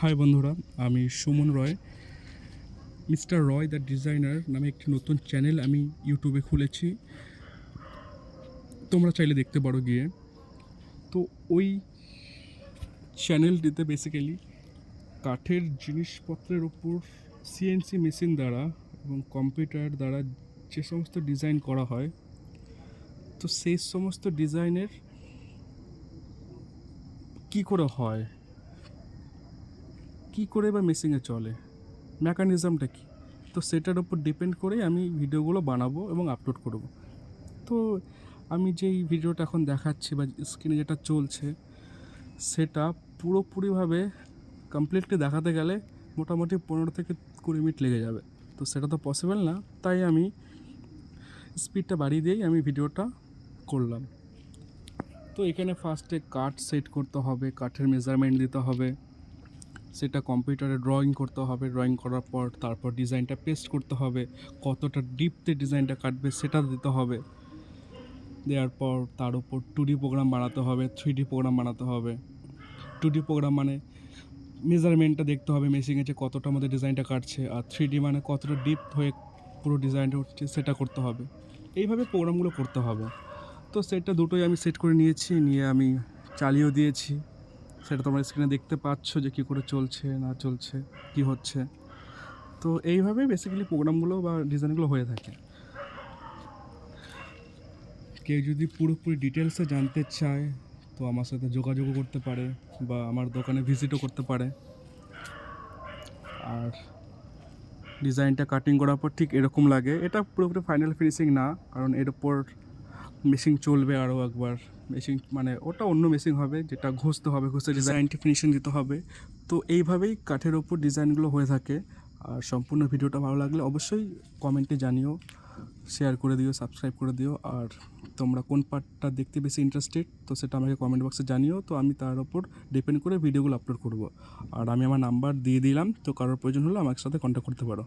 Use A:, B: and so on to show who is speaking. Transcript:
A: High বন্ধুরা, আমি সুমন রয়। Mister Roy the designer নামে একটি নতুন চ্যানেল আমি ইউটিউবে খুলেছি, তোমরা চাইলে দেখতে পারো গিয়ে। তো ওই চ্যানেলটিতে বেসিক্যালি কাঠের জিনিসপত্রের উপর সিএনসি মেশিন দ্বারা এবং কম্পিউটার দ্বারা যে সমস্ত ডিজাইন করা হয়, তো সেই সমস্ত ডিজাইনের কী করে হয়, কী করে বা মেশিনে চলে, মেকানিজমটা কী, তো সেটার উপর ডিপেন্ড করে আমি ভিডিওগুলো বানাবো এবং আপলোড করব। তো আমি যেই ভিডিওটা এখন দেখাচ্ছি বা স্ক্রিনে যেটা চলছে, সেটা পুরোপুরিভাবে কমপ্লিটলি দেখাতে গেলে মোটামুটি 15 থেকে 20 মিনিট লেগে যাবে। তো সেটা তো পসিবল না, তাই আমি স্পিডটা বাড়িয়ে দিয়েই আমি ভিডিওটা করলাম। তো এখানে ফার্স্টে কাঠ সেট করতে হবে, কাঠের মেজারমেন্ট দিতে হবে, সেটা কম্পিউটারে ড্রয়িং করতে হবে, ড্রয়িং করার পর তারপর ডিজাইনটা পেস্ট করতে হবে, কতটা ডিপতে ডিজাইনটা কাটবে সেটা দিতে হবে, দেওয়ার পর তার উপর 2D প্রোগ্রাম বানাতে হবে, 3D প্রোগ্রাম বানাতে হবে। 2D প্রোগ্রাম মানে মেজারমেন্টটা দেখতে হবে মেশিনে যে কতটা আমাদের ডিজাইনটা কাটছে, আর 3D মানে কতটা ডিপ হয়ে পুরো ডিজাইনটা উঠছে সেটা করতে হবে। এইভাবে প্রোগ্রামগুলো করতে হবে। তো সেটা দুটোই আমি সেট করে নিয়েছি, নিয়ে আমি চালিয়েও দিয়েছি। সেটা তোমরা স্ক্রিনে দেখতে পাচ্ছ যে কী করে চলছে না চলছে, কী হচ্ছে। তো এইভাবেই বেসিক্যালি প্রোগ্রামগুলো বা ডিজাইনগুলো হয়ে থাকে। কেউ যদি পুরোপুরি ডিটেলসে জানতে চায় তো আমার সাথে যোগাযোগও করতে পারে বা আমার দোকানে ভিজিটও করতে পারে। আর ডিজাইনটা কাটিং করার পর ঠিক এরকম লাগে। এটা পুরোপুরি ফাইনাল ফিনিশিং না, কারণ এর উপর মেশিন চলবে আরও একবার। মেশিন মানে ওটা অন্য মেশিন হবে, যেটা ঘষতে হবে, ঘষে ডিজাইনটি ফিনিশিং দিতে হবে। তো এইভাবেই কাঠের ওপর ডিজাইনগুলো হয়ে থাকে। আর সম্পূর্ণ ভিডিওটা ভালো লাগলে অবশ্যই কমেন্টে জানিও, শেয়ার করে দিও, সাবস্ক্রাইব করে দিও। আর তোমরা কোন পার্টটা দেখতে বেশি ইন্টারেস্টেড তো সেটা আমাকে কমেন্ট বক্সে জানিও, তো আমি তার ওপর ডিপেন্ড করে ভিডিওগুলো আপলোড করব। আর আমি আমার নাম্বার দিয়ে দিলাম, তো কারোর প্রয়োজন হলে আমার সাথে কন্ট্যাক্ট করতে পারো।